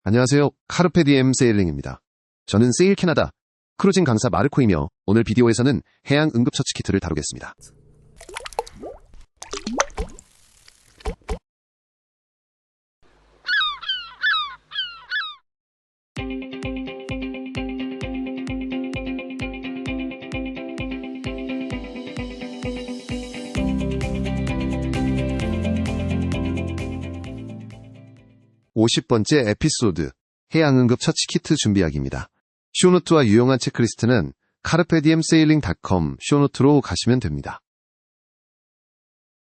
안녕하세요. 카르페디엠 세일링입니다. 저는 세일 캐나다 크루징 강사 마르코이며 오늘 비디오에서는 해양 응급처치 키트를 다루겠습니다. (50번째) 에피소드 해양 응급처치 키트 준비하기입니다. 쇼노트와 유용한 체크리스트는 carpediemsailing.com 쇼노트로 가시면 됩니다.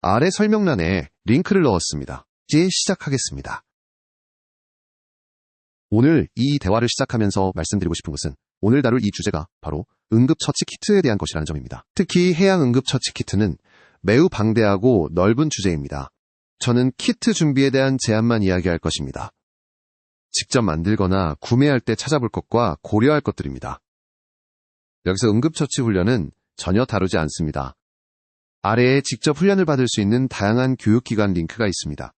아래 설명란에 링크를 넣었습니다. 이제 시작하겠습니다. 오늘 이 대화를 시작하면서 말씀드리고 싶은 것은 오늘 다룰 이 주제가 바로 응급처치 키트에 대한 것이라는 점입니다. 특히 해양 응급처치 키트는 매우 방대하고 넓은 주제입니다. 저는 키트 준비에 대한 제안만 이야기할 것입니다. 직접 만들거나 구매할 때 찾아볼 것과 고려할 것들입니다. 여기서 응급처치 훈련은 전혀 다루지 않습니다. 아래에 직접 훈련을 받을 수 있는 다양한 교육기관 링크가 있습니다.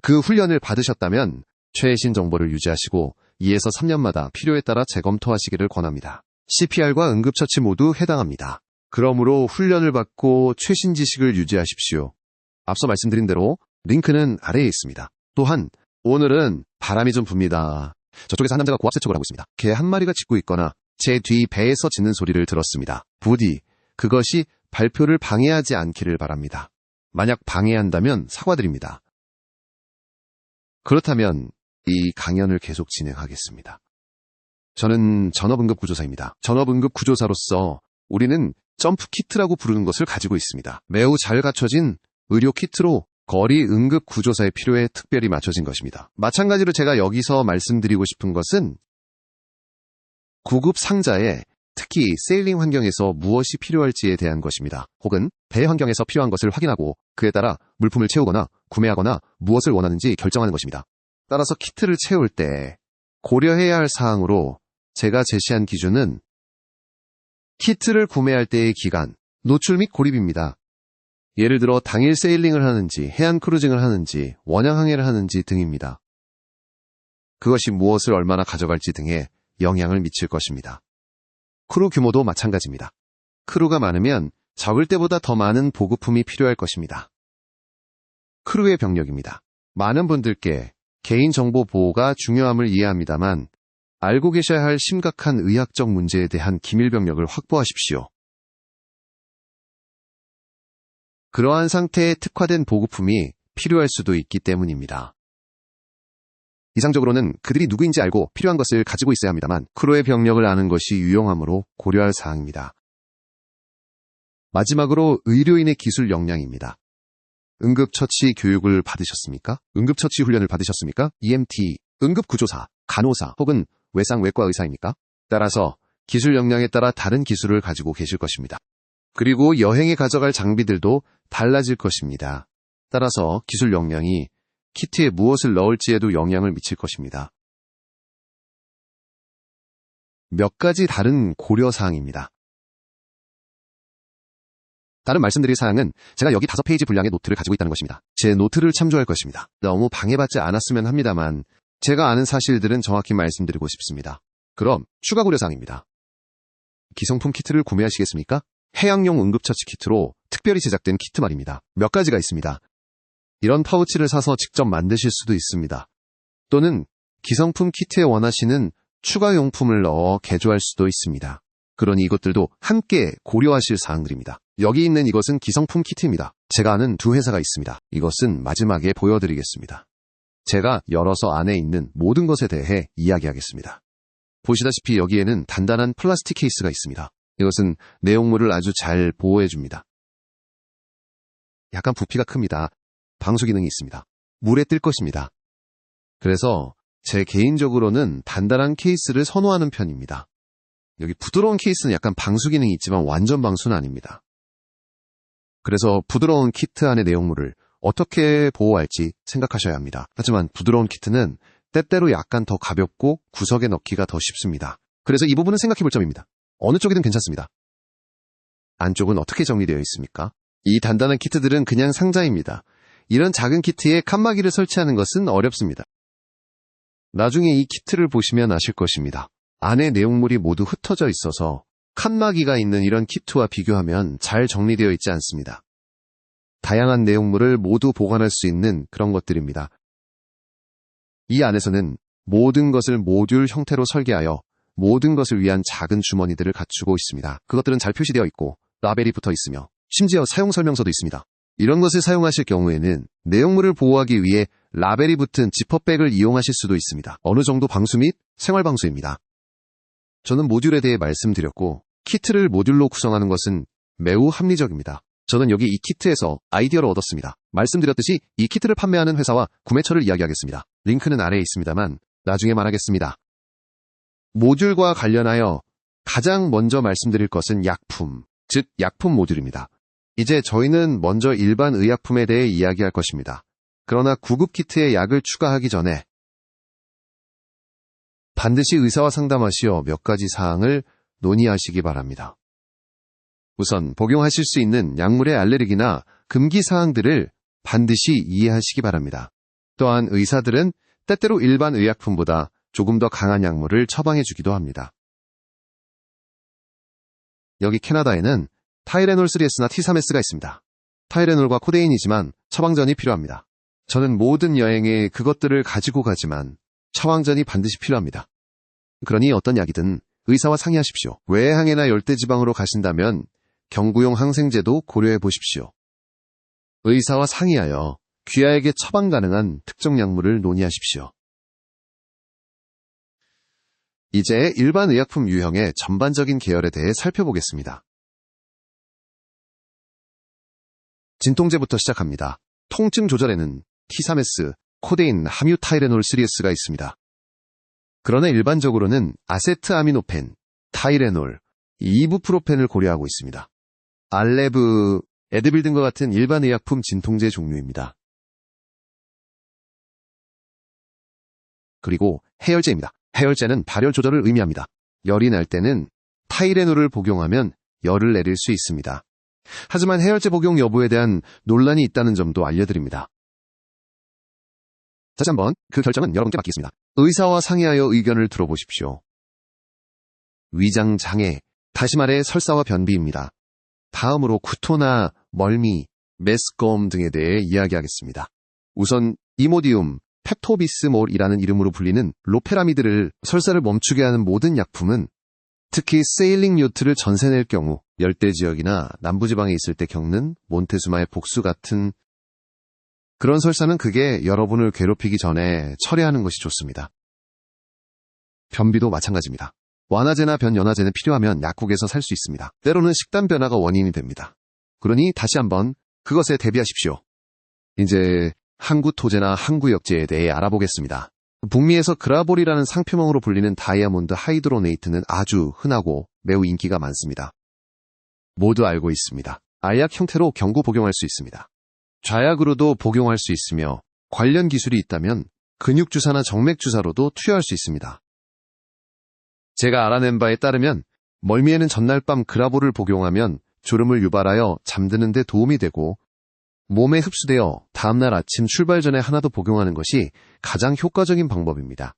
그 훈련을 받으셨다면 최신 정보를 유지하시고 2에서 3년마다 필요에 따라 재검토하시기를 권합니다. CPR과 응급처치 모두 해당합니다. 그러므로 훈련을 받고 최신 지식을 유지하십시오. 앞서 말씀드린 대로 링크는 아래에 있습니다. 또한 오늘은 바람이 좀 붑니다. 저쪽에서 한 남자가 고압 세척을 하고 있습니다. 개 한 마리가 짖고 있거나 제 뒤 배에서 짖는 소리를 들었습니다. 부디 그것이 발표를 방해하지 않기를 바랍니다. 만약 방해한다면 사과드립니다. 그렇다면 이 강연을 계속 진행하겠습니다. 저는 전업응급구조사입니다. 전업응급구조사로서 우리는 점프 키트라고 부르는 것을 가지고 있습니다. 매우 잘 갖춰진 의료 키트로 거리 응급 구조사의 필요에 특별히 맞춰진 것입니다. 마찬가지로 제가 여기서 말씀드리고 싶은 것은 구급 상자에 특히 세일링 환경에서 무엇이 필요할지에 대한 것입니다. 혹은 배 환경에서 필요한 것을 확인하고 그에 따라 물품을 채우거나 구매하거나 무엇을 원하는지 결정하는 것입니다. 따라서 키트를 채울 때 고려해야 할 사항으로 제가 제시한 기준은 키트를 구매할 때의 기간, 노출 및 고립입니다. 예를 들어 당일 세일링을 하는지, 해안 크루징을 하는지, 원양 항해를 하는지 등입니다. 그것이 무엇을 얼마나 가져갈지 등에 영향을 미칠 것입니다. 크루 규모도 마찬가지입니다. 크루가 많으면 적을 때보다 더 많은 보급품이 필요할 것입니다. 크루의 병력입니다. 많은 분들께 개인정보 보호가 중요함을 이해합니다만 알고 계셔야 할 심각한 의학적 문제에 대한 기밀 병력을 확보하십시오. 그러한 상태의 특화된 보급품이 필요할 수도 있기 때문입니다. 이상적으로는 그들이 누구인지 알고 필요한 것을 가지고 있어야 합니다만 크루의 병력을 아는 것이 유용하므로 고려할 사항입니다. 마지막으로 의료인의 기술 역량입니다. 응급처치 교육을 받으셨습니까? 응급처치 훈련을 받으셨습니까? EMT, 응급구조사, 간호사 혹은 외상외과 의사입니까? 따라서 기술 역량에 따라 다른 기술을 가지고 계실 것입니다. 그리고 여행에 가져갈 장비들도 달라질 것입니다. 따라서 기술 역량이 키트에 무엇을 넣을지에도 영향을 미칠 것입니다. 몇 가지 다른 고려사항입니다. 다른 말씀드릴 사항은 제가 여기 5페이지 분량의 노트를 가지고 있다는 것입니다. 제 노트를 참조할 것입니다. 너무 방해받지 않았으면 합니다만 제가 아는 사실들은 정확히 말씀드리고 싶습니다. 그럼 추가 고려사항입니다. 기성품 키트를 구매하시겠습니까? 해양용 응급처치 키트로 특별히 제작된 키트 말입니다. 몇 가지가 있습니다. 이런 파우치를 사서 직접 만드실 수도 있습니다. 또는 기성품 키트에 원하시는 추가 용품을 넣어 개조할 수도 있습니다. 그러니 이것들도 함께 고려하실 사항들입니다. 여기 있는 이것은 기성품 키트입니다. 제가 아는 두 회사가 있습니다. 이것은 마지막에 보여드리겠습니다. 제가 열어서 안에 있는 모든 것에 대해 이야기하겠습니다. 보시다시피 여기에는 단단한 플라스틱 케이스가 있습니다. 이것은 내용물을 아주 잘 보호해줍니다. 약간 부피가 큽니다. 방수 기능이 있습니다. 물에 뜰 것입니다. 그래서 제 개인적으로는 단단한 케이스를 선호하는 편입니다. 여기 부드러운 케이스는 약간 방수 기능이 있지만 완전 방수는 아닙니다. 그래서 부드러운 키트 안의 내용물을 어떻게 보호할지 생각하셔야 합니다. 하지만 부드러운 키트는 때때로 약간 더 가볍고 구석에 넣기가 더 쉽습니다. 그래서 이 부분은 생각해 볼 점입니다. 어느 쪽이든 괜찮습니다. 안쪽은 어떻게 정리되어 있습니까? 이 단단한 키트들은 그냥 상자입니다. 이런 작은 키트에 칸막이를 설치하는 것은 어렵습니다. 나중에 이 키트를 보시면 아실 것입니다. 안에 내용물이 모두 흩어져 있어서 칸막이가 있는 이런 키트와 비교하면 잘 정리되어 있지 않습니다. 다양한 내용물을 모두 보관할 수 있는 그런 것들입니다. 이 안에서는 모든 것을 모듈 형태로 설계하여 모든 것을 위한 작은 주머니들을 갖추고 있습니다. 그것들은 잘 표시되어 있고 라벨이 붙어 있으며 심지어 사용 설명서도 있습니다. 이런 것을 사용하실 경우에는 내용물을 보호하기 위해 라벨이 붙은 지퍼백을 이용하실 수도 있습니다. 어느 정도 방수 및 생활 방수입니다. 저는 모듈에 대해 말씀드렸고 키트를 모듈로 구성하는 것은 매우 합리적입니다. 저는 여기 이 키트에서 아이디어를 얻었습니다. 말씀드렸듯이 이 키트를 판매하는 회사와 구매처를 이야기하겠습니다. 링크는 아래에 있습니다만 나중에 말하겠습니다. 모듈과 관련하여 가장 먼저 말씀드릴 것은 약품, 즉 약품 모듈입니다. 이제 저희는 먼저 일반 의약품에 대해 이야기할 것입니다. 그러나 구급 키트에 약을 추가하기 전에 반드시 의사와 상담하시어 몇 가지 사항을 논의하시기 바랍니다. 우선 복용하실 수 있는 약물의 알레르기나 금기 사항들을 반드시 이해하시기 바랍니다. 또한 의사들은 때때로 일반 의약품보다 조금 더 강한 약물을 처방해 주기도 합니다. 여기 캐나다에는 타이레놀 3S나 T3S가 있습니다. 타이레놀과 코데인이지만 처방전이 필요합니다. 저는 모든 여행에 그것들을 가지고 가지만 처방전이 반드시 필요합니다. 그러니 어떤 약이든 의사와 상의하십시오. 외항해나 열대지방으로 가신다면 경구용 항생제도 고려해 보십시오. 의사와 상의하여 귀하에게 처방 가능한 특정 약물을 논의하십시오. 이제 일반 의약품 유형의 전반적인 계열에 대해 살펴보겠습니다. 진통제부터 시작합니다. 통증 조절에는 T3S, 코데인, 함유타이레놀 3S가 있습니다. 그러나 일반적으로는 아세트아미노펜, 타이레놀, 이부프로펜을 고려하고 있습니다. 알레브, 에드빌 등과 같은 일반 의약품 진통제 종류입니다. 그리고 해열제입니다. 해열제는 발열 조절을 의미합니다. 열이 날 때는 타이레놀을 복용하면 열을 내릴 수 있습니다. 하지만 해열제 복용 여부에 대한 논란이 있다는 점도 알려드립니다. 다시 한번 그 결정은 여러분께 맡기겠습니다. 의사와 상의하여 의견을 들어보십시오. 위장장애, 다시 말해 설사와 변비입니다. 다음으로 구토나 멀미, 메스꺼움 등에 대해 이야기하겠습니다. 우선 이모디움, 펩토비스몰이라는 이름으로 불리는 로페라미드를 설사를 멈추게 하는 모든 약품은 특히 세일링 요트를 전세낼 경우 열대지역이나 남부지방에 있을 때 겪는 몬테수마의 복수 같은 그런 설사는 그게 여러분을 괴롭히기 전에 처리하는 것이 좋습니다. 변비도 마찬가지입니다. 완화제나 변연화제는 필요하면 약국에서 살 수 있습니다. 때로는 식단 변화가 원인이 됩니다. 그러니 다시 한번 그것에 대비하십시오. 이제 항구토제나 항구역제에 대해 알아보겠습니다. 북미에서 그라볼이라는 상표명으로 불리는 다이아몬드 하이드로네이트는 아주 흔하고 매우 인기가 많습니다. 모두 알고 있습니다. 알약 형태로 경구 복용할 수 있습니다. 좌약으로도 복용할 수 있으며 관련 기술이 있다면 근육주사나 정맥주사로도 투여할 수 있습니다. 제가 알아낸 바에 따르면 멀미에는 전날 밤 그라볼을 복용하면 졸음을 유발하여 잠드는 데 도움이 되고 몸에 흡수되어 다음날 아침 출발 전에 하나 더 복용하는 것이 가장 효과적인 방법입니다.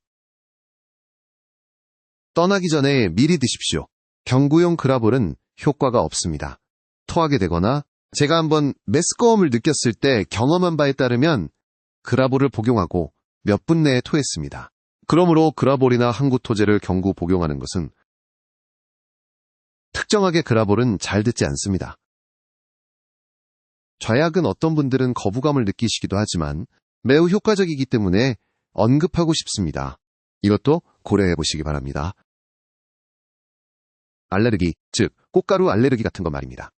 떠나기 전에 미리 드십시오. 경구용 그라볼은 효과가 없습니다. 토하게 되거나 제가 한번 메스꺼움을 느꼈을 때 경험한 바에 따르면 그라볼을 복용하고 몇 분 내에 토했습니다. 그러므로 그라볼이나 항구토제를 경구 복용하는 것은 특정하게 그라볼은 잘 듣지 않습니다. 좌약은 어떤 분들은 거부감을 느끼시기도 하지만 매우 효과적이기 때문에 언급하고 싶습니다. 이것도 고려해 보시기 바랍니다. 알레르기, 즉 꽃가루 알레르기 같은 거 말입니다.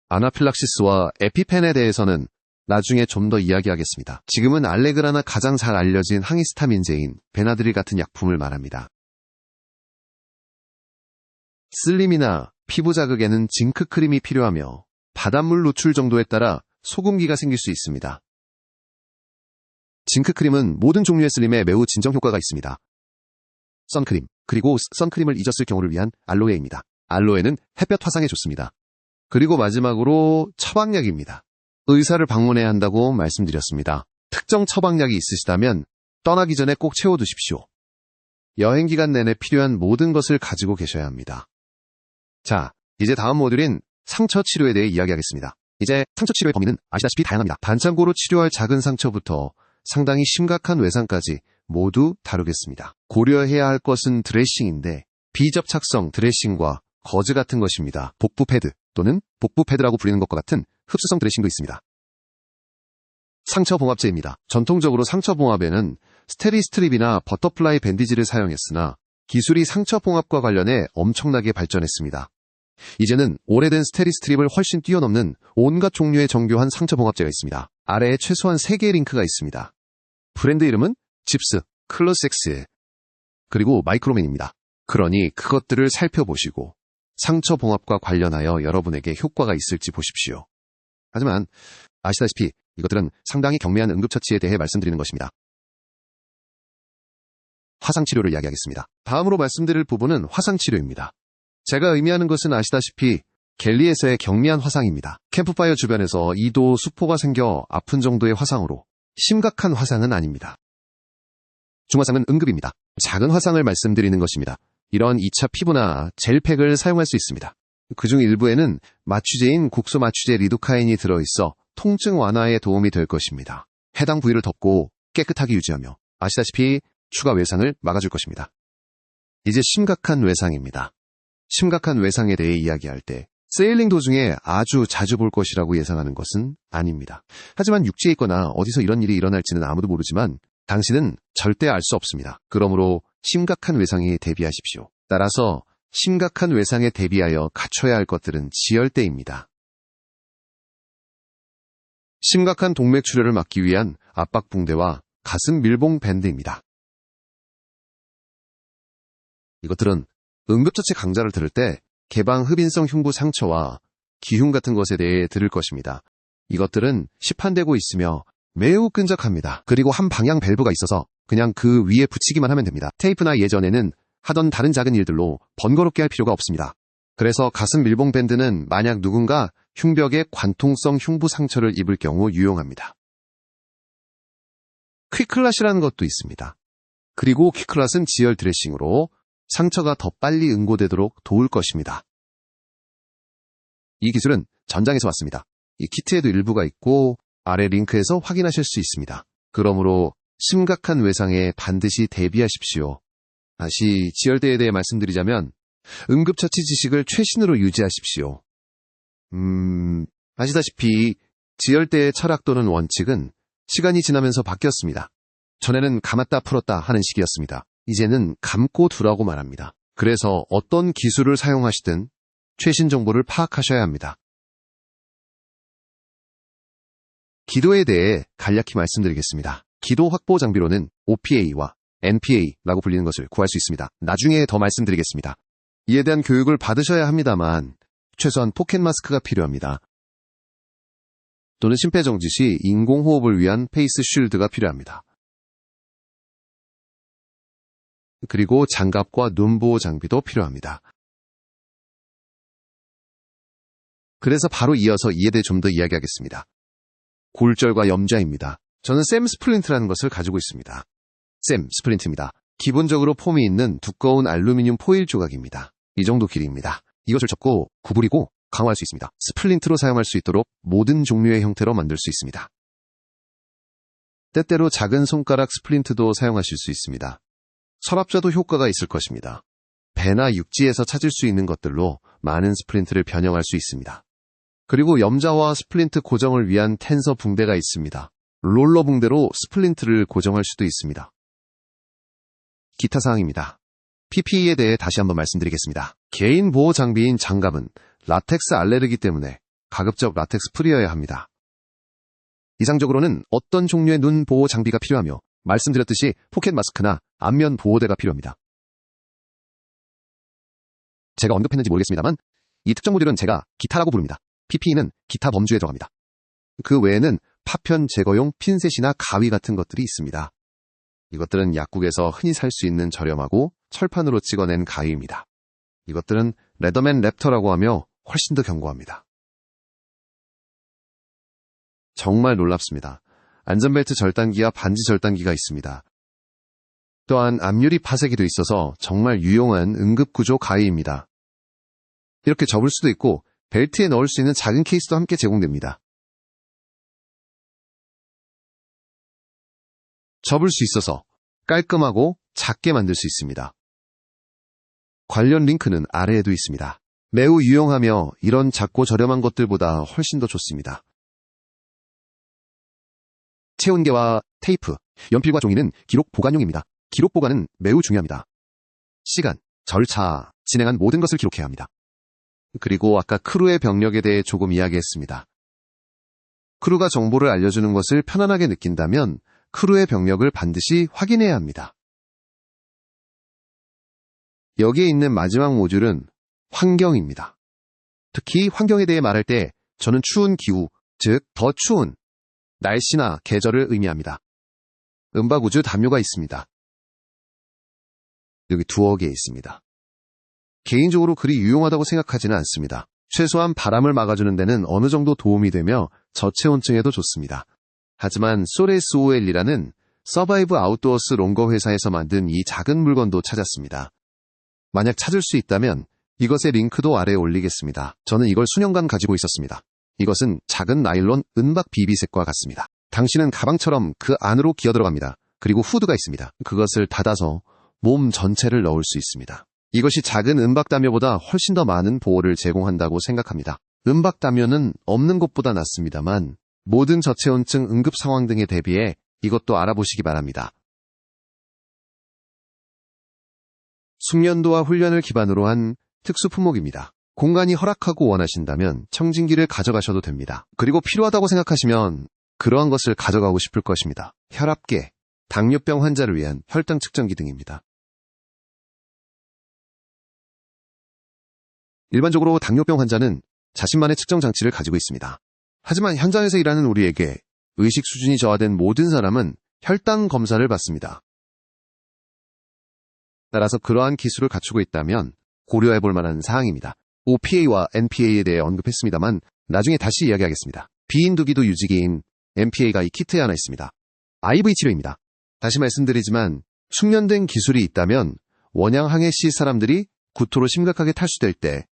아나필락시스와 에피펜에 대해서는 나중에 좀 더 이야기하겠습니다. 지금은 알레그라나 가장 잘 알려진 항히스타민제인 베나드릴 같은 약품을 말합니다. 슬림이나 피부 자극에는 징크 크림이 필요하며 바닷물 노출 정도에 따라 소금기가 생길 수 있습니다. 징크 크림은 모든 종류의 슬림에 매우 진정 효과가 있습니다. 선크림, 그리고 선크림을 잊었을 경우를 위한 알로에입니다. 알로에는 햇볕 화상에 좋습니다. 그리고 마지막으로 처방약입니다. 의사를 방문해야 한다고 말씀드렸습니다. 특정 처방약이 있으시다면 떠나기 전에 꼭 채워두십시오. 여행 기간 내내 필요한 모든 것을 가지고 계셔야 합니다. 자, 이제 다음 모듈인 상처 치료에 대해 이야기하겠습니다. 이제 상처 치료의 범위는 아시다시피 다양합니다. 반창고로 치료할 작은 상처부터 상당히 심각한 외상까지 모두 다루겠습니다. 고려해야 할 것은 드레싱인데 비접착성 드레싱과 거즈 같은 것입니다. 복부 패드 또는 복부 패드라고 불리는 것과 같은 흡수성 드레싱도 있습니다. 상처 봉합제입니다. 전통적으로 상처 봉합에는 스테리스트립이나 버터플라이 밴디지를 사용했으나 기술이 상처 봉합과 관련해 엄청나게 발전했습니다. 이제는 오래된 스테리스트립을 훨씬 뛰어넘는 온갖 종류의 정교한 상처 봉합제가 있습니다. 아래에 최소한 3개의 링크가 있습니다. 브랜드 이름은 집스, 클로섹스, 그리고 마이크로맨입니다. 그러니 그것들을 살펴보시고 상처 봉합과 관련하여 여러분에게 효과가 있을지 보십시오. 하지만 아시다시피 이것들은 상당히 경미한 응급처치에 대해 말씀드리는 것입니다. 화상치료를 이야기하겠습니다. 다음으로 말씀드릴 부분은 화상치료입니다. 제가 의미하는 것은 아시다시피 갤리에서의 경미한 화상입니다. 캠프파이어 주변에서 2도 수포가 생겨 아픈 정도의 화상으로 심각한 화상은 아닙니다. 중화상은 응급입니다. 작은 화상을 말씀드리는 것입니다. 이런 2차 피부나 젤팩을 사용할 수 있습니다. 그중 일부에는 마취제인 국소 마취제 리도카인이 들어있어 통증 완화에 도움이 될 것입니다. 해당 부위를 덮고 깨끗하게 유지하며 아시다시피 추가 외상을 막아줄 것입니다. 이제 심각한 외상입니다. 심각한 외상에 대해 이야기할 때 세일링 도중에 아주 자주 볼 것이라고 예상하는 것은 아닙니다. 하지만 육지에 있거나 어디서 이런 일이 일어날지는 아무도 모르지만 당신은 절대 알 수 없습니다. 그러므로 심각한 외상에 대비하십시오. 따라서 심각한 외상에 대비하여 갖춰야 할 것들은 지혈대입니다. 심각한 동맥 출혈을 막기 위한 압박붕대와 가슴 밀봉 밴드입니다. 이것들은 응급처치 강좌를 들을 때 개방 흡인성 흉부 상처와 기흉 같은 것에 대해 들을 것입니다. 이것들은 시판되고 있으며 매우 끈적합니다. 그리고 한 방향 밸브가 있어서 그냥 그 위에 붙이기만 하면 됩니다. 테이프나 예전에는 하던 다른 작은 일들로 번거롭게 할 필요가 없습니다. 그래서 가슴 밀봉 밴드는 만약 누군가 흉벽에 관통성 흉부 상처를 입을 경우 유용합니다. 퀵클랏이라는 것도 있습니다. 그리고 퀵클랏은 지혈 드레싱으로 상처가 더 빨리 응고되도록 도울 것입니다. 이 기술은 전장에서 왔습니다. 이 키트에도 일부가 있고 아래 링크에서 확인하실 수 있습니다. 그러므로 심각한 외상에 반드시 대비하십시오. 다시 지혈대에 대해 말씀드리자면 응급처치 지식을 최신으로 유지하십시오. 아시다시피 지혈대의 철학 또는 원칙은 시간이 지나면서 바뀌었습니다. 전에는 감았다 풀었다 하는 식이었습니다. 이제는 감고 두라고 말합니다. 그래서 어떤 기술을 사용하시든 최신 정보를 파악하셔야 합니다. 기도에 대해 간략히 말씀드리겠습니다. 기도 확보 장비로는 OPA와 NPA라고 불리는 것을 구할 수 있습니다. 나중에 더 말씀드리겠습니다. 이에 대한 교육을 받으셔야 합니다만 최소한 포켓 마스크가 필요합니다. 또는 심폐정지 시 인공호흡을 위한 페이스 쉴드가 필요합니다. 그리고 장갑과 눈보호 장비도 필요합니다. 그래서 바로 이어서 이에 대해 좀 더 이야기하겠습니다. 골절과 염좌입니다. 저는 샘 스플린트라는 것을 가지고 있습니다. 샘 스플린트입니다. 기본적으로 폼이 있는 두꺼운 알루미늄 포일 조각입니다. 이 정도 길이입니다. 이것을 접고 구부리고 강화할 수 있습니다. 스플린트로 사용할 수 있도록 모든 종류의 형태로 만들 수 있습니다. 때때로 작은 손가락 스플린트도 사용하실 수 있습니다. 서랍자도 효과가 있을 것입니다. 배나 육지에서 찾을 수 있는 것들로 많은 스플린트를 변형할 수 있습니다. 그리고 염자와 스플린트 고정을 위한 텐서 붕대가 있습니다. 롤러 붕대로 스플린트를 고정할 수도 있습니다. 기타 사항입니다. PPE에 대해 다시 한번 말씀드리겠습니다. 개인 보호 장비인 장갑은 라텍스 알레르기 때문에 가급적 라텍스 프리여야 합니다. 이상적으로는 어떤 종류의 눈 보호 장비가 필요하며 말씀드렸듯이 포켓 마스크나 안면 보호대가 필요합니다. 제가 언급했는지 모르겠습니다만 이 특정 모듈은 제가 기타라고 부릅니다. PPE는 기타 범주에 들어갑니다. 그 외에는 파편 제거용 핀셋이나 가위 같은 것들이 있습니다. 이것들은 약국에서 흔히 살 수 있는 저렴하고 철판으로 찍어낸 가위입니다. 이것들은 레더맨 랩터라고 하며 훨씬 더 견고합니다. 정말 놀랍습니다. 안전벨트 절단기와 반지 절단기가 있습니다. 또한 앞유리 파쇄기도 있어서 정말 유용한 응급구조 가위입니다. 이렇게 접을 수도 있고 벨트에 넣을 수 있는 작은 케이스도 함께 제공됩니다. 접을 수 있어서 깔끔하고 작게 만들 수 있습니다. 관련 링크는 아래에도 있습니다. 매우 유용하며 이런 작고 저렴한 것들보다 훨씬 더 좋습니다. 체온계와 테이프, 연필과 종이는 기록 보관용입니다. 기록 보관은 매우 중요합니다. 시간, 절차, 진행한 모든 것을 기록해야 합니다. 그리고 아까 크루의 병력에 대해 조금 이야기했습니다. 크루가 정보를 알려주는 것을 편안하게 느낀다면 크루의 병력을 반드시 확인해야 합니다. 여기에 있는 마지막 모듈은 환경입니다. 특히 환경에 대해 말할 때 저는 추운 기후, 즉 더 추운 날씨나 계절을 의미합니다. 은박우주 담요가 있습니다. 여기 두어 개 있습니다. 개인적으로 그리 유용하다고 생각하지는 않습니다. 최소한 바람을 막아주는 데는 어느 정도 도움이 되며 저체온증에도 좋습니다. 하지만 소레스오엘이라는 서바이브 아웃도어스 롱거 회사에서 만든 이 작은 물건도 찾았습니다. 만약 찾을 수 있다면 이것의 링크도 아래에 올리겠습니다. 저는 이걸 수년간 가지고 있었습니다. 이것은 작은 나일론 은박 비비색과 같습니다. 당신은 가방처럼 그 안으로 기어 들어갑니다. 그리고 후드가 있습니다. 그것을 닫아서 몸 전체를 넣을 수 있습니다. 이것이 작은 은박 담요보다 훨씬 더 많은 보호를 제공한다고 생각합니다. 은박 담요는 없는 것보다 낫습니다만 모든 저체온증 응급 상황 등에 대비해 이것도 알아보시기 바랍니다. 숙련도와 훈련을 기반으로 한 특수 품목입니다. 공간이 허락하고 원하신다면 청진기를 가져가셔도 됩니다. 그리고 필요하다고 생각하시면 그러한 것을 가져가고 싶을 것입니다. 혈압계, 당뇨병 환자를 위한 혈당 측정기 등입니다. 일반적으로 당뇨병 환자는 자신만의 측정 장치를 가지고 있습니다. 하지만 현장에서 일하는 우리에게 의식 수준이 저하된 모든 사람은 혈당 검사를 받습니다. 따라서 그러한 기술을 갖추고 있다면 고려해볼 만한 사항입니다. OPA와 NPA에 대해 언급했습니다만 나중에 다시 이야기하겠습니다. 비인두기도 유지기인 NPA가 이 키트에 하나 있습니다. IV 치료입니다. 다시 말씀드리지만 숙련된 기술이 있다면 원양 항해 시 사람들이 구토로 심각하게 탈수될 때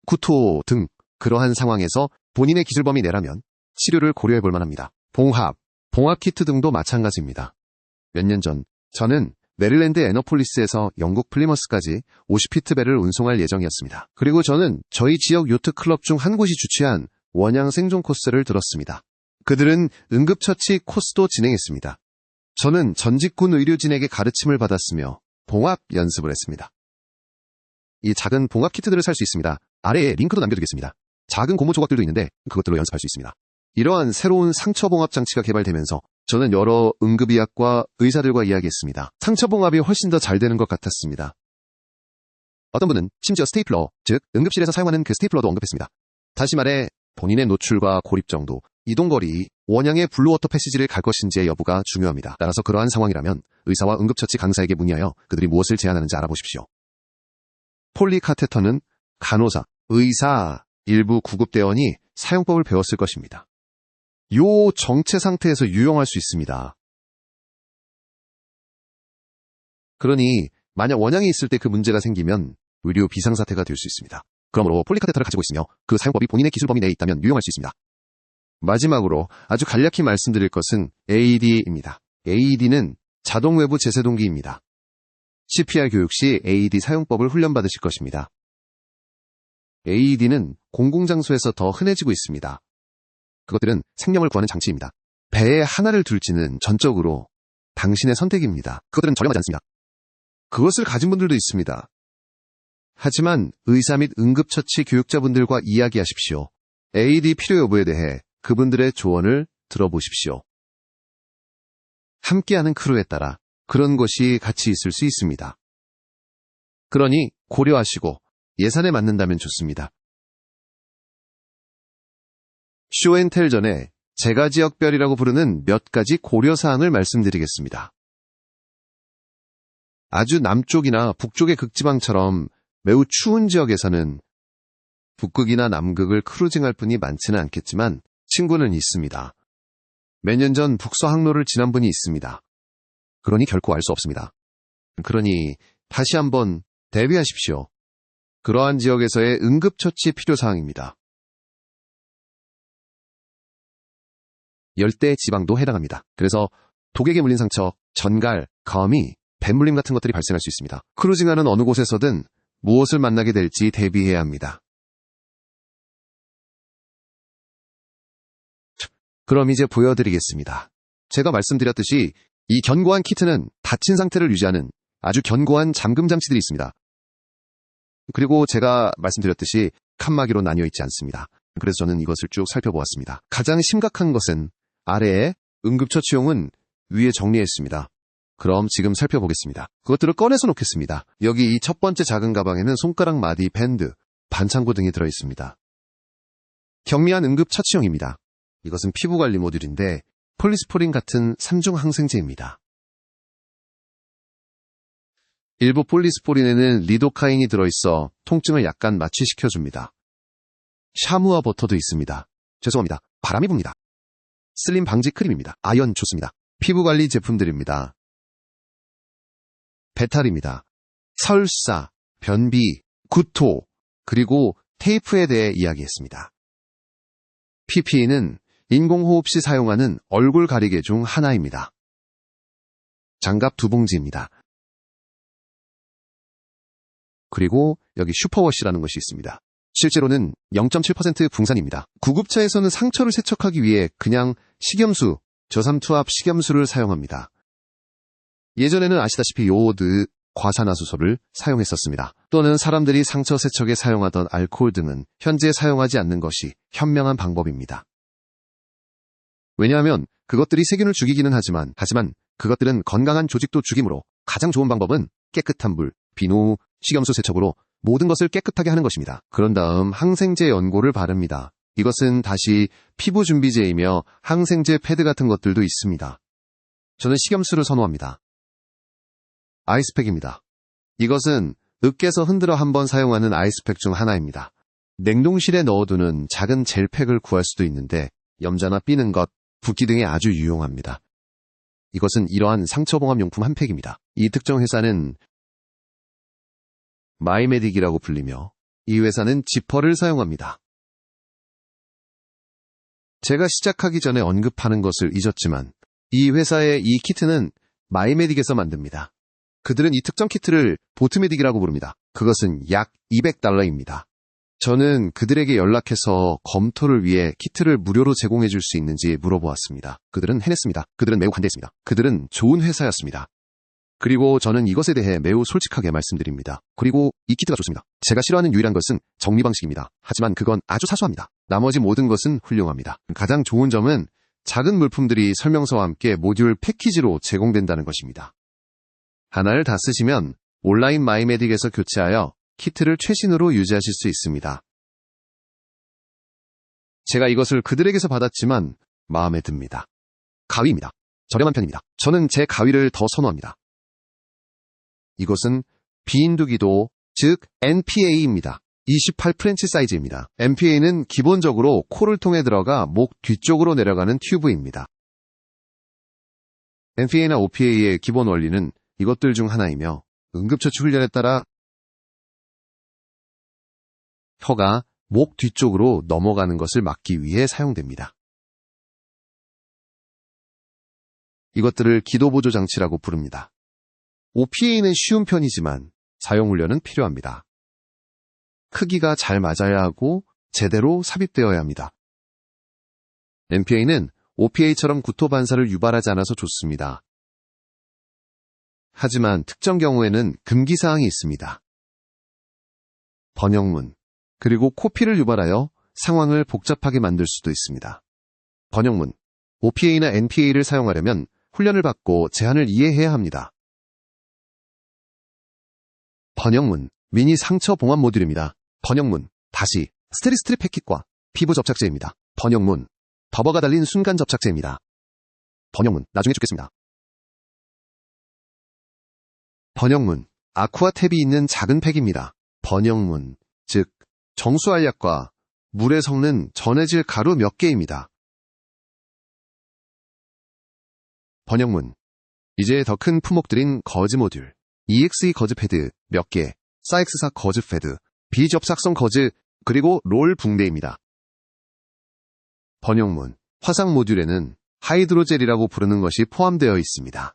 구토 등 그러한 상황에서 본인의 기술 범위 내라면 치료를 고려해볼 만합니다. 봉합 키트 등도 마찬가지입니다. 몇 년 전 저는 메릴랜드 애너폴리스에서 영국 플리머스까지 50피트 배를 운송할 예정이었습니다. 그리고 저는 저희 지역 요트 클럽 중 한 곳이 주최한 원양 생존 코스를 들었습니다. 그들은 응급처치 코스도 진행했습니다. 저는 전직군 의료진에게 가르침을 받았으며 봉합 연습을 했습니다. 이 작은 봉합 키트들을 살 수 있습니다. 아래에 링크도 남겨두겠습니다. 작은 고무 조각들도 있는데 그것들로 연습할 수 있습니다. 이러한 새로운 상처봉합 장치가 개발되면서 저는 여러 응급의학과 의사들과 이야기했습니다. 상처봉합이 훨씬 더 잘 되는 것 같았습니다. 어떤 분은 심지어 스테이플러, 즉 응급실에서 사용하는 그 스테이플러도 언급했습니다. 다시 말해 본인의 노출과 고립 정도, 이동거리, 원양의 블루워터 패시지를 갈 것인지의 여부가 중요합니다. 따라서 그러한 상황이라면 의사와 응급처치 강사에게 문의하여 그들이 무엇을 제안하는지 알아보십시오. 폴리카테터는 간호사, 의사, 일부 구급대원이 사용법을 배웠을 것입니다. 요 정체 상태에서 유용할 수 있습니다. 그러니 만약 원양이 있을 때 그 문제가 생기면 의료 비상사태가 될 수 있습니다. 그러므로 폴리카테터를 가지고 있으며 그 사용법이 본인의 기술 범위 내에 있다면 유용할 수 있습니다. 마지막으로 아주 간략히 말씀드릴 것은 AED입니다. AED는 자동 외부 제세동기입니다. CPR 교육 시 AED 사용법을 훈련받으실 것입니다. AED는 공공장소에서 더 흔해지고 있습니다. 그것들은 생명을 구하는 장치입니다. 배에 하나를 둘지는 전적으로 당신의 선택입니다. 그것들은 저렴하지 않습니다. 그것을 가진 분들도 있습니다. 하지만 의사 및 응급처치 교육자분들과 이야기하십시오. AED 필요 여부에 대해 그분들의 조언을 들어보십시오. 함께하는 크루에 따라 그런 것이 같이 있을 수 있습니다. 그러니 고려하시고 예산에 맞는다면 좋습니다. 쇼앤텔 전에 제가 지역별이라고 부르는 몇 가지 고려사항을 말씀드리겠습니다. 아주 남쪽이나 북쪽의 극지방처럼 매우 추운 지역에서는 북극이나 남극을 크루징할 분이 많지는 않겠지만 친구는 있습니다. 몇 년 전 북서 항로를 지난 분이 있습니다. 그러니 결코 알 수 없습니다. 그러니 다시 한번 대비하십시오. 그러한 지역에서의 응급처치 필요사항입니다. 열대 지방도 해당합니다. 그래서 독에게 물린 상처, 전갈, 거미, 뱃물림 같은 것들이 발생할 수 있습니다. 크루징하는 어느 곳에서든 무엇을 만나게 될지 대비해야 합니다. 그럼 이제 보여드리겠습니다. 제가 말씀드렸듯이 이 견고한 키트는 닫힌 상태를 유지하는 아주 견고한 잠금 장치들이 있습니다. 그리고 제가 말씀드렸듯이 칸막이로 나뉘어 있지 않습니다. 그래서 저는 이것을 쭉 살펴보았습니다. 가장 심각한 것은 아래에 응급처치용은 위에 정리했습니다. 그럼 지금 살펴보겠습니다. 그것들을 꺼내서 놓겠습니다. 여기 이 첫 번째 작은 가방에는 손가락 마디, 밴드, 반창고 등이 들어있습니다. 경미한 응급처치용입니다. 이것은 피부관리 모듈인데 폴리스포린 같은 3중 항생제입니다. 일부 폴리스포린에는 리도카인이 들어있어 통증을 약간 마취시켜줍니다. 샤무와 버터도 있습니다. 죄송합니다. 바람이 붑니다. 슬림 방지 크림입니다. 아연 좋습니다. 피부관리 제품들입니다. 배탈입니다. 설사, 변비, 구토, 그리고 테이프에 대해 이야기했습니다. PPE는 인공호흡 시 사용하는 얼굴 가리개 중 하나입니다. 장갑 2봉지입니다. 그리고 여기 슈퍼워시라는 것이 있습니다. 실제로는 0.7% 붕산입니다. 구급차에서는 상처를 세척하기 위해 그냥 식염수, 저삼투압 식염수를 사용합니다. 예전에는 아시다시피 요오드, 과산화수소를 사용했었습니다. 또는 사람들이 상처 세척에 사용하던 알코올 등은 현재 사용하지 않는 것이 현명한 방법입니다. 왜냐하면 그것들이 세균을 죽이기는 하지만 그것들은 건강한 조직도 죽이므로 가장 좋은 방법은 깨끗한 물, 비누, 식염수 세척으로 모든 것을 깨끗하게 하는 것입니다. 그런 다음 항생제 연고를 바릅니다. 이것은 다시 피부 준비제이며 항생제 패드 같은 것들도 있습니다. 저는 식염수를 선호합니다. 아이스팩입니다. 이것은 으깨서 흔들어 한번 사용하는 아이스팩 중 하나입니다. 냉동실에 넣어두는 작은 젤팩을 구할 수도 있는데 염자나 삐는 것, 붓기 등에 아주 유용합니다. 이것은 이러한 상처봉합용품 한 팩입니다. 이 특정 회사는 마이메딕이라고 불리며 이 회사는 지퍼를 사용합니다. 제가 시작하기 전에 언급하는 것을 잊었지만 이 회사의 이 키트는 마이메딕에서 만듭니다. 그들은 이 특정 키트를 보트메딕이라고 부릅니다. 그것은 약 $200입니다. 저는 그들에게 연락해서 검토를 위해 키트를 무료로 제공해 줄 수 있는지 물어보았습니다. 그들은 해냈습니다. 그들은 매우 관대했습니다. 그들은 좋은 회사였습니다. 그리고 저는 이것에 대해 매우 솔직하게 말씀드립니다. 그리고 이 키트가 좋습니다. 제가 싫어하는 유일한 것은 정리 방식입니다. 하지만 그건 아주 사소합니다. 나머지 모든 것은 훌륭합니다. 가장 좋은 점은 작은 물품들이 설명서와 함께 모듈 패키지로 제공된다는 것입니다. 하나를 다 쓰시면 온라인 마이메딕에서 교체하여 키트를 최신으로 유지하실 수 있습니다. 제가 이것을 그들에게서 받았지만 마음에 듭니다. 가위입니다. 저렴한 편입니다. 저는 제 가위를 더 선호합니다. 이것은 비인두기도, 즉 NPA입니다. 28 프렌치 사이즈입니다. NPA는 기본적으로 코를 통해 들어가 목 뒤쪽으로 내려가는 튜브입니다. NPA나 OPA의 기본 원리는 이것들 중 하나이며 응급처치 훈련에 따라 혀가 목 뒤쪽으로 넘어가는 것을 막기 위해 사용됩니다. 이것들을 기도보조 장치라고 부릅니다. OPA는 쉬운 편이지만 사용 훈련은 필요합니다. 크기가 잘 맞아야 하고 제대로 삽입되어야 합니다. NPA는 OPA처럼 구토 반사를 유발하지 않아서 좋습니다. 하지만 특정 경우에는 금기사항이 있습니다. 번역문, 그리고 코피를 유발하여 상황을 복잡하게 만들 수도 있습니다. 번역문, OPA나 NPA를 사용하려면 훈련을 받고 제한을 이해해야 합니다. 번역문, 미니 상처 봉합 모듈입니다. 번역문, 다시 스테리스트립 패킷과 피부 접착제입니다. 번역문, 버버가 달린 순간 접착제입니다. 번역문, 나중에 죽겠습니다. 번역문, 아쿠아 탭이 있는 작은 팩입니다. 번역문, 즉 정수알약과 물에 섞는 전해질 가루 몇 개입니다. 번역문. 이제 더 큰 품목들인 거즈 모듈, EXE 거즈 패드 몇 개, 사엑스사 거즈 패드, 비접착성 거즈, 그리고 롤 붕대입니다. 번역문. 화상 모듈에는 하이드로젤이라고 부르는 것이 포함되어 있습니다.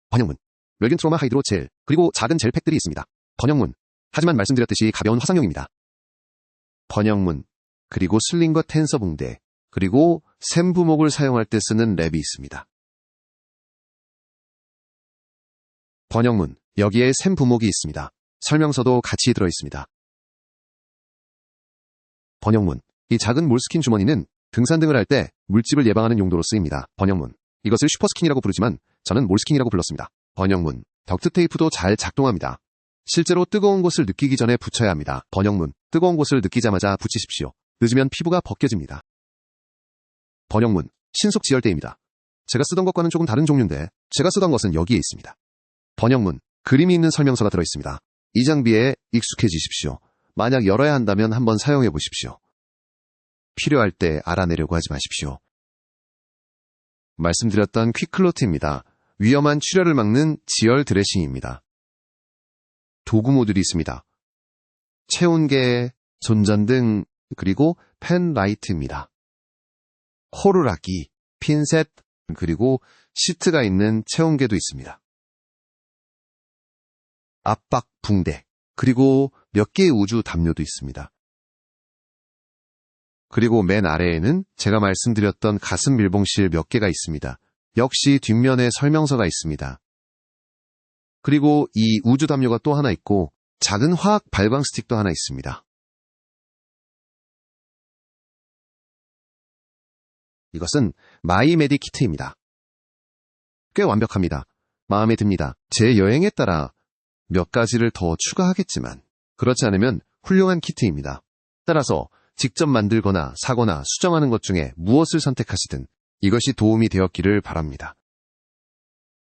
번역문. 웰겐트로마 하이드로젤, 그리고 작은 젤팩들이 있습니다. 번역문. 하지만 말씀드렸듯이 가벼운 화상용입니다. 번역문. 그리고 슬링거 텐서 붕대, 그리고 샘부목을 사용할 때 쓰는 랩이 있습니다. 번역문. 여기에 샘부목이 있습니다. 설명서도 같이 들어있습니다. 번역문. 이 작은 몰스킨 주머니는 등산 등을 할 때 물집을 예방하는 용도로 쓰입니다. 번역문. 이것을 슈퍼스킨이라고 부르지만 저는 몰스킨이라고 불렀습니다. 번역문. 덕트 테이프도 잘 작동합니다. 실제로 뜨거운 곳을 느끼기 전에 붙여야 합니다. 번역문. 뜨거운 곳을 느끼자마자 붙이십시오. 늦으면 피부가 벗겨집니다. 번역문. 신속 지혈대입니다. 제가 쓰던 것과는 조금 다른 종류인데 제가 쓰던 것은 여기에 있습니다. 번역문. 그림이 있는 설명서가 들어있습니다. 이 장비에 익숙해지십시오. 만약 열어야 한다면 한번 사용해 보십시오. 필요할 때 알아내려고 하지 마십시오. 말씀드렸던 퀵클로트입니다. 위험한 출혈을 막는 지혈 드레싱입니다. 도구 모듈이 있습니다. 체온계, 손전등, 그리고 펜라이트입니다. 호루라기, 핀셋, 그리고 시트가 있는 체온계도 있습니다. 압박 붕대, 그리고 몇 개의 우주 담요도 있습니다. 그리고 맨 아래에는 제가 말씀드렸던 가슴 밀봉실 몇 개가 있습니다. 역시 뒷면에 설명서가 있습니다. 그리고 이 우주 담요가 또 하나 있고 작은 화학 발광 스틱도 하나 있습니다. 이것은 마이메디 키트입니다. 꽤 완벽합니다. 마음에 듭니다. 제 여행에 따라 몇 가지를 더 추가하겠지만 그렇지 않으면 훌륭한 키트입니다. 따라서 직접 만들거나 사거나 수정하는 것 중에 무엇을 선택하시든 이것이 도움이 되었기를 바랍니다.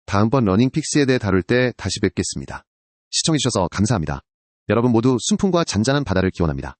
다음번 러닝픽스에 대해 다룰 때 다시 뵙겠습니다. 시청해주셔서 감사합니다. 여러분 모두 순풍과 잔잔한 바다를 기원합니다.